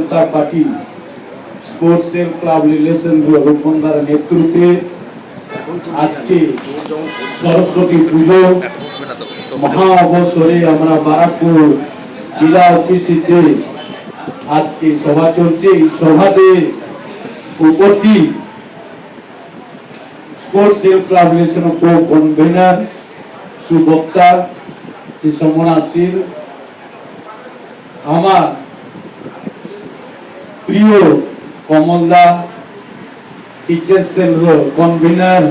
জনতা party sports club relation রূপন্দার নেতৃত্বে আজকে সরস্বতী পুজো মহা অবসরে আমরা বারাকপুর জেলা অফিসে আজকে সভা চলছে। এই সভাতে উপস্থিত sports club relation co convener সুবক্তা শ্রী সমনাশীর, আমার প্রিয় কমলদা, teacher cell convener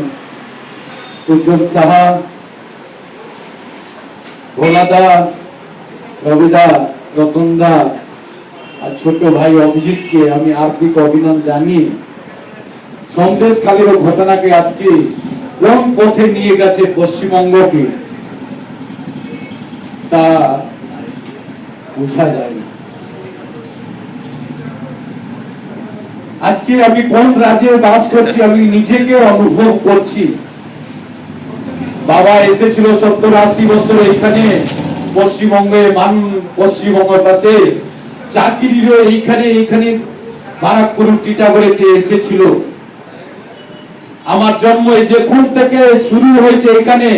Ujjwal Saha, ভোলাদা, রবিদা, রতনদা আর ছোট ভাই অভিজিৎকে আমি হার্দিক অভিনন্দন জানিয়ে সন্দেশখালীর ঘটনাকে আজকে কোন পথে নিয়ে গেছে পশ্চিমবঙ্গকে তা বোঝা যায় না। আজকে আমি কোন রাজ্যে বাস করছি আমি নিজেকে অনুভব করছি। বাবা এসেছিল 70-80 বছর এখানে পশ্চিমবঙ্গে, পশ্চিমবঙ্গের পাশে চাকরির এইখানে বারাকপুর টিটাগড়েতে এসেছিল। আমার জন্ম এই যে খুন থেকে শুরু হয়েছে এখানে।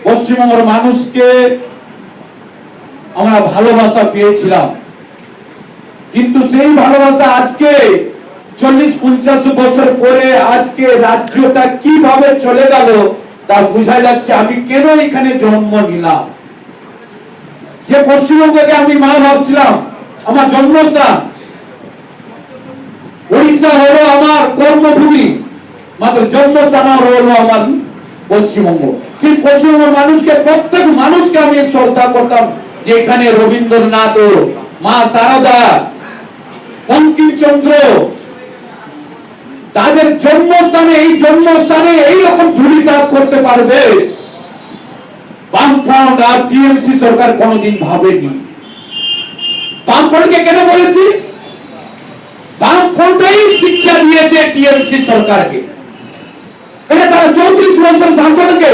পশ্চিমবঙ্গের মানুষকে আমরা ভালোবাসা পেয়েছিলাম, কিন্তু সেই ভালোবাসা আজকে 40-50 বছর পরে আজকে রাজ্যটা কিভাবে চলে গেল তা বোঝা যাচ্ছে। আমি কেন এখানে জন্ম নিলাম? যে পশ্চিমবঙ্গকে আমি মা ভাবছিলাম, আমার জন্মস্থান, উড়িষ্যা হলো আমার কর্মভূমি, মাত্র জন্মস্থান হলো আমার পশ্চিমবঙ্গ। সেই পশ্চিমবঙ্গের মানুষকে, প্রত্যেক মানুষকে আমি শ্রদ্ধা করতাম। যেখানে রবীন্দ্রনাথ, মা শারদা, বঙ্কিমচন্দ্র তাদের জন্মস্থানে এইরকম ধূলিসাৎ করতে পারবে বামফ্রন্ট আর টিএমসি সরকার কোনদিন ভাবেনি। বামফ্রন্টকে কেন বলেছি? বামফ্রন্টই শিক্ষা দিয়েছে টিএমসি সরকারকে। তারা 34 বছর শাসনকে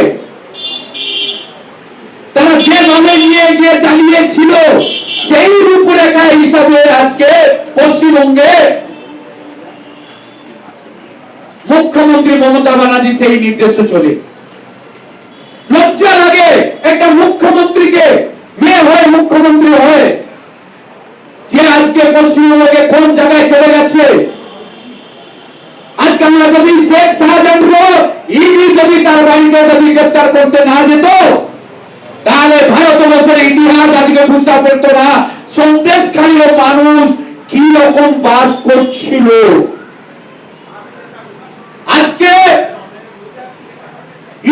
তারা যে নামে নিয়ে গিয়ে চালিয়েছিল সেই রূপরেখা হিসাবে আজকে পশ্চিমবঙ্গে মুখ্যমন্ত্রী মমতা ব্যানার্জি সেই নির্দেশ চলে। লজ্জা লাগে একটা মুখ্যমন্ত্রীকে, মেয়ে হয়ে মুখ্যমন্ত্রী হয়ে, যে আজকে পশ্চিমবঙ্গে কোন জায়গায় চলে যাচ্ছে। আজকে আমরা যদি শেখ শাহজাহান ইডি যদি তার বাড়িতে যদি গ্রেফতার করতে না যেত, তাহলে ভারতবর্ষের ইতিহাস আজকে বুঝতে পারতো না সন্দেশখালীর মানুষ কি রকম বাস করছিল। আজকে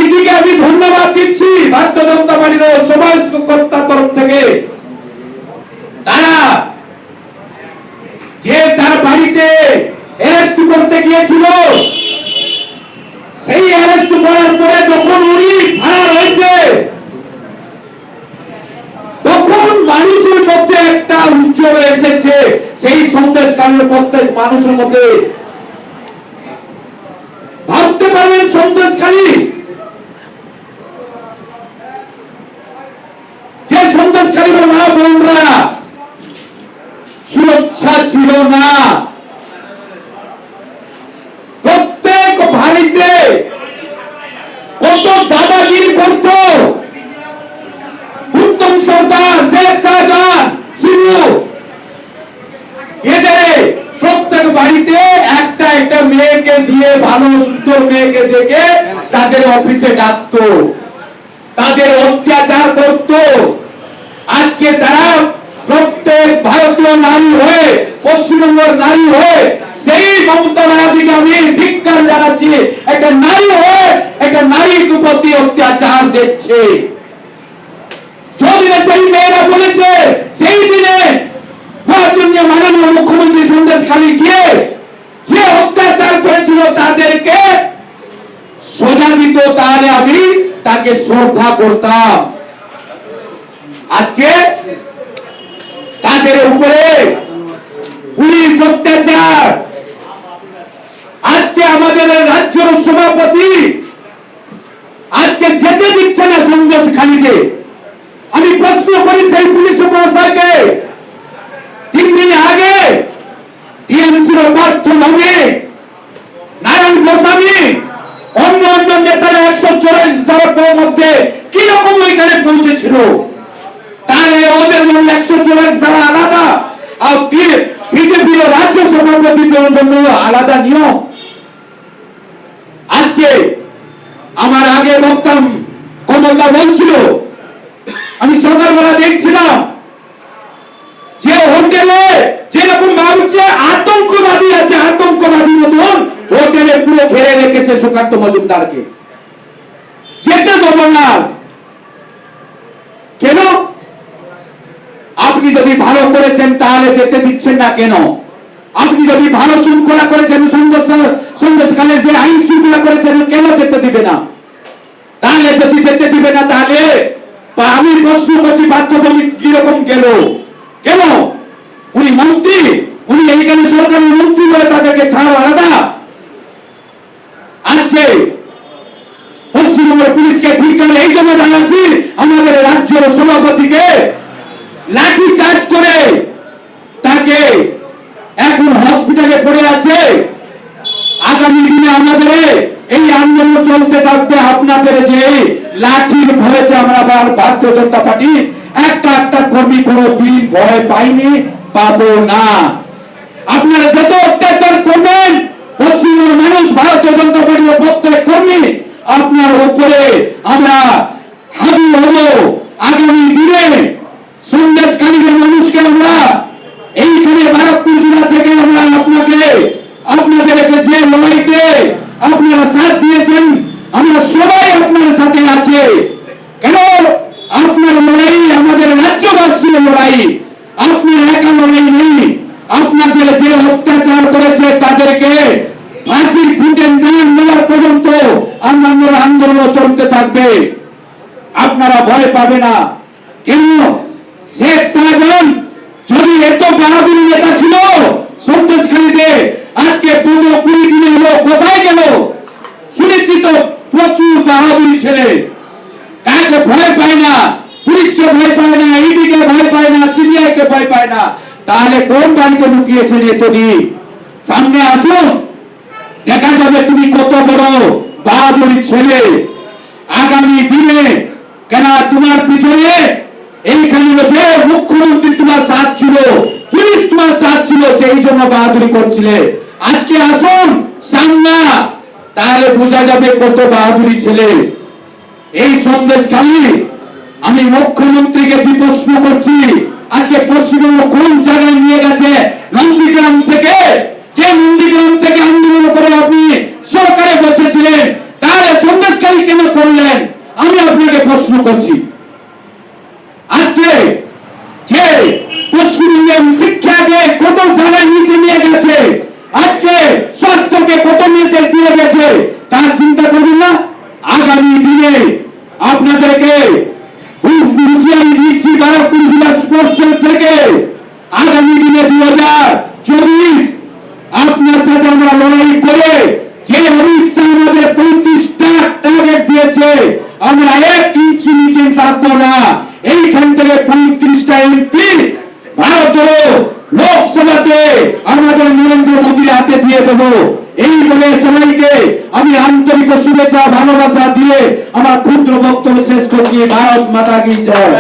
ইডিকে আমি ধন্যবাদ দিচ্ছি ভারতীয় জনতা পার্টির সমাজকর্তার তরফ থেকে। তারা যে তার বাড়িতে অ্যারেস্ট করতে গিয়েছিল, সেই অ্যারেস্ট করার পরে যখন উনি ফারার হয়েছে, তখন মানুষের মধ্যে একটা উজ্জ্বল এসেছে। সেই সন্দেশখালীর প্রত্যেক মানুষের মধ্যে ভাবতে পারবেন সন্দেশখালী, যে সন্দেশখালীর মা বোনরা সুরক্ষা ছিল না। প্রত্যেক বাড়িতে কত দাদাগিরি করত উত্তম সরকার, শেখ শাহজাহান, শিবু, এদের প্রত্যেক বাড়িতে একটা মেয়েকে দিয়ে, ভালো সুন্দর মেয়েকে দেখে তাদের অফিসে ডাকতো, তাদের অত্যাচার করত। আজকে তারা প্রত্যেক ভারতীয় নারী হয়ে, পশ্চিমবঙ্গের নারী হয়ে সেই মমতা ব্যানার্জিকে আমি ধিক্কার জানাচ্ছি। একটা নারী হয়ে একটা নারীর প্রতি অত্যাচার দেখছে। যদিও সেই মেয়েরা বলেছে, সেই দিনে মাননীয় মুখ্যমন্ত্রী সন্দেশখালী গিয়ে যে অত্যাচার করেছিল তাদেরকে সোজা দিত, তাহলে আমি তাকে শ্রদ্ধা করতাম। আজকে তাদের উপরে পুলিশ অত্যাচার। আজকে আমাদের রাজ্যের সভাপতি আজকে যেতে দিচ্ছে না সন্দেশখালীতে। আমি প্রশ্ন করি সেই পুলিশ মহাশয়কে, 3 দিন আগে পার্থ ভৌমিক, নারায়ণ গোস্বামী, অন্য অন্য নেতারা 144 ধারার মধ্যে কিরকম ওইখানে পৌঁছেছিল? তাহলে ওদের জন্য 144 ধারা আলাদা, আর বিজেপির রাজ্য সভাপতিদের জন্য আলাদা নিয়ম। আজকে আমার আগে বক্তা কমলদা বলছিল, আমি সকালবেলা দেখছিলাম যে হোটেলে যেরকম ভাবছে আতঙ্কবাদী আছে, আতঙ্কবাদী মতন হোটেলে পুরো ঘেরে রেখেছে সুকান্ত মজুমদারকে, যেতে দেবো না। কেন? আপনি যদি ভালো করেছেন তাহলে যেতে দিচ্ছেন না কেন? আপনি যদি ভালো শৃঙ্খলা করেছেন, সন্দেশকালে যে আইন শৃঙ্খলা করেছেন, কেন যেতে দিবে না? তাহলে যদি যেতে দিবে না, তাহলে আমি প্রশ্ন করছি পার্থ ভৌমিক কিরকম গেল? কেন? উনি মন্ত্রী, উনি এইখানে সরকারের মন্ত্রী বলে তাদেরকে ছাড়া আলাদা। আজকে পশ্চিমবঙ্গের পুলিশকে ঠিক করে এই জন্য জানাচ্ছি, আমাদের রাজ্যের সভাপতিকে লাঠি চার্জ করে তাকে এখন হসপিটালে পড়ে আছে। আগামী দিনে আমাদের এই আন্দোলন চলতে থাকবে। আপনাদের যে লাঠির ভয়তে আমরা ভারতীয় জনতা পার্টি একটা কর্মী কোনো দিন ভয় পাইনি, পাবো না। আপনারা যত অত্যাচার করবেন, পশ্চিমবঙ্গের মানুষ ভারতীয় জনতা পার্টির প্রত্যেক কর্মী আপনার উপরে আমরা হাবি হব। আগামী দিনে সন্দেশখালীর মানুষকে আমরা এইখানে ব্যারাকপুর জেলা থেকে আমরা আপনাদেরকে যে লড়াইতে আপনারা সাথ দিয়েছেন, আমরা সবাই আপনার সাথে আছে। কেন? আপনার লড়াই আমাদের রাজ্যবাসীর লড়াই, আপনার একা লড়াই নেই। আপনাদের যে অত্যাচার করেছে তাদেরকে ফাঁসির খুঁটে নেওয়ার পর্যন্ত আমাদের আন্দোলন চলতে থাকবে। আপনারা ভয় পাবে না। কেন? শেখ শাহজাহান যদি এত বাহাদুরি নেতা ছিল সন্দেশখালীতে, আজকে 15-20 দিনে হলো কোথায় গেল? শুনেছি তো প্রচুর বাহাদুরি ছেলে, কাকে ভয় পায় না, পুলিশকে ভয় পায় না, ইডিকে ভয় পায় না, সিবিআই কে ভয় পায় না। তাহলে কোন বাড়িতে লুকিয়েছেন এতদিন? সামনে আসুন, দেখা যাবে তুমি কত বড় বাহাদুরি ছেলে। আগামী দিনে কেন তোমার পিছনে এইখানে যে মুখ্যমন্ত্রী তোমার সাথ ছিল, পুলিশ তোমার সাথ ছিল, সেই জন্য বাহাদুরি করছিলে। আজকে আসুন সামনে, তাহলে বোঝা যাবে কত বাহাদুরি ছেলে। এই সন্দেশখালী আমি মুখ্যমন্ত্রীকে যে প্রশ্ন করছি, আজকে পশ্চিমবঙ্গ কোন জায়গায় নিয়ে গেছে? নন্দীগ্রাম থেকে, যে নন্দীগ্রাম থেকে আন্দোলন করে আপনি সরকারে বসেছিলেন, তাহলে সন্দেশখালী কেন করলেন? আমি আপনাকে প্রশ্ন করছি। আজকে যে পশ্চিমবঙ্গের শিক্ষাকে কত জায়গায় নিচে নিয়ে গেছে, আজকে স্বাস্থ্যকে কত নিচে দিয়ে গেছে, তার চিন্তা করবেন না? আগামী দিনে আপনাদেরকে হুঁশিয়ারি দিচ্ছি, ব্যারাকপুর জেলা স্পোর্টস থেকে আগামী দিনে 2024 আপনার সাথে আমরা লড়াই করে যে অমিত শাহ আমাদের 35টা টার্গেট দিয়েছে, আমরা 1 ইঞ্চি নিচে থাকবো না। এইখান থেকে 35টা এমপি ভারতের লোকসভাতে আমাদের নরেন্দ্র মোদীর হাতে দিয়ে দেবো। এই বলে সবাইকে আমি আন্তরিক শুভেচ্ছা ভালোবাসা দিয়ে আমার ক্ষুদ্র বক্তব্য শেষ করছি। ভারত মাতা কি জয়।